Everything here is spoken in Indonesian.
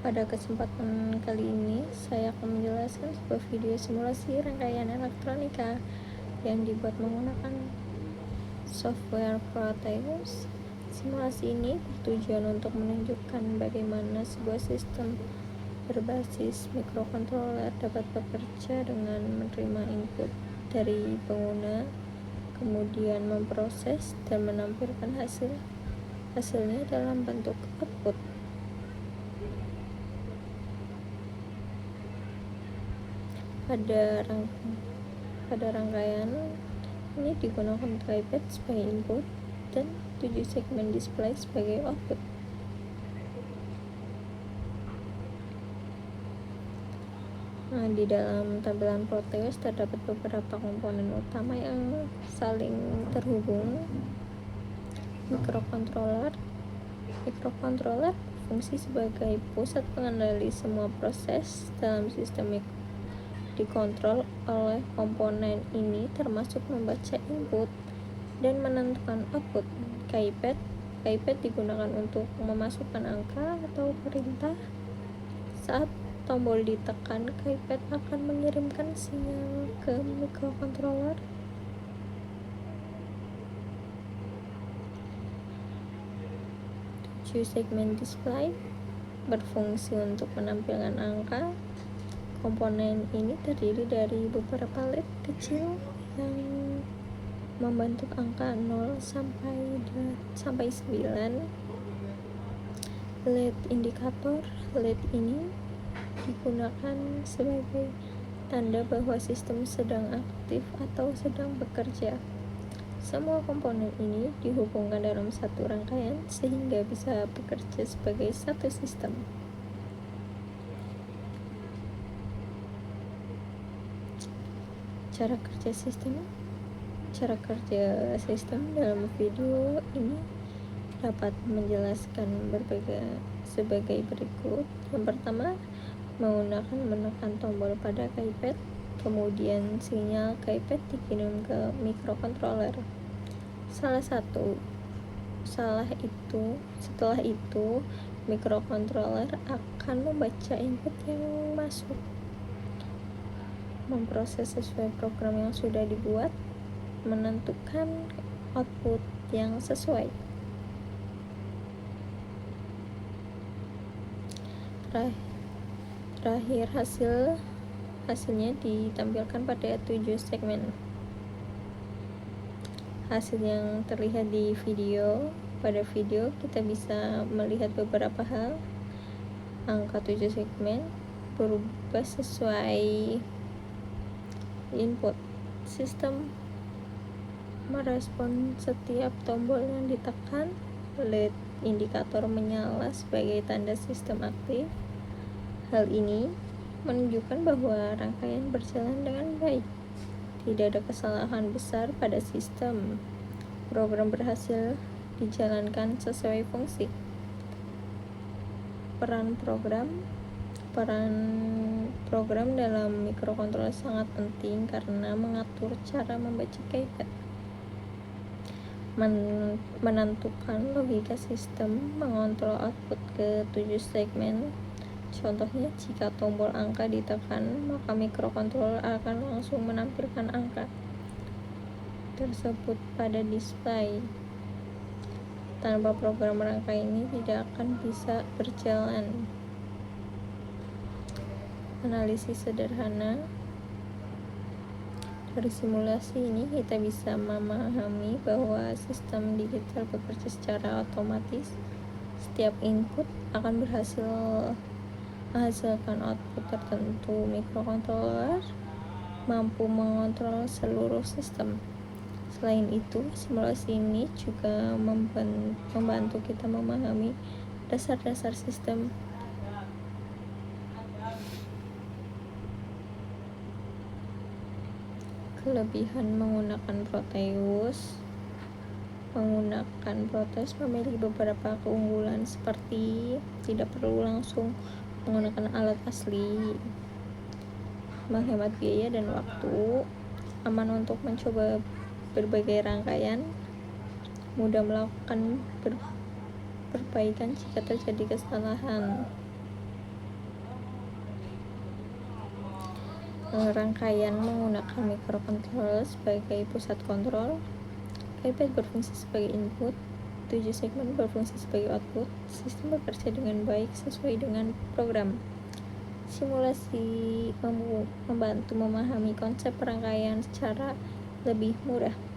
Pada kesempatan kali ini, saya akan menjelaskan sebuah video simulasi rangkaian elektronika yang dibuat menggunakan software Proteus. Simulasi ini bertujuan untuk menunjukkan bagaimana sebuah sistem berbasis mikrokontroler dapat bekerja dengan menerima input dari pengguna, kemudian memproses dan menampilkan hasilnya dalam bentuk output. Pada rangkaian ini digunakan iPad sebagai input dan 7 segmen display sebagai output. Di dalam tampilan Proteus terdapat beberapa komponen utama yang saling terhubung. Mikrokontroler fungsi sebagai pusat pengendali semua proses dalam sistem dikontrol oleh komponen ini, termasuk membaca input dan menentukan output. KeyPad digunakan untuk memasukkan angka atau perintah. Saat tombol ditekan, KeyPad akan mengirimkan sinyal ke mikrokontroler. Segmen display berfungsi untuk menampilkan angka. Komponen ini terdiri dari beberapa LED kecil yang membentuk angka 0 sampai 9. LED indikator. LED ini digunakan sebagai tanda bahwa sistem sedang aktif atau sedang bekerja. Semua komponen ini dihubungkan dalam satu rangkaian sehingga bisa bekerja sebagai satu sistem. Cara kerja sistem dalam video ini dapat menjelaskan sebagai berikut. Yang pertama, menggunakan menekan tombol pada KeyPad, kemudian sinyal KeyPad dikirim ke mikrokontroler. Setelah itu mikrokontroler akan membaca input yang masuk, memproses sesuai program yang sudah dibuat, menentukan output yang sesuai. Terakhir hasilnya ditampilkan pada 7 segmen. Hasil yang terlihat di video. Pada video kita bisa melihat beberapa hal. Angka 7 segmen berubah sesuai input. Sistem merespon setiap tombol yang ditekan. LED indikator menyala sebagai tanda sistem aktif. Hal ini menunjukkan bahwa rangkaian berjalan dengan baik. Tidak ada kesalahan besar pada sistem. Program berhasil dijalankan sesuai fungsi. Peran program dalam mikrokontroler sangat penting karena mengatur cara membaca KeyPad, menentukan logika sistem, mengontrol output ke 7 segmen. Contohnya, jika tombol angka ditekan, maka mikrokontroler akan langsung menampilkan angka tersebut pada display. Tanpa program rangkai ini tidak akan bisa berjalan. Analisis sederhana. Dari simulasi ini kita bisa memahami bahwa sistem digital bekerja secara otomatis. Setiap input akan menghasilkan output tertentu. Mikrokontroler mampu mengontrol seluruh sistem. Selain itu, simulasi ini juga membantu kita memahami dasar-dasar sistem. Kelebihan menggunakan Proteus memiliki beberapa keunggulan, seperti tidak perlu langsung menggunakan alat asli, menghemat biaya dan waktu, aman untuk mencoba berbagai rangkaian, mudah melakukan perbaikan jika terjadi kesalahan. rangkaian menggunakan microcontroller sebagai pusat kontrol, iPad berfungsi sebagai input, 7 segmen berfungsi sebagai output, sistem bekerja dengan baik sesuai dengan program. Simulasi membantu memahami konsep rangkaian secara lebih mudah.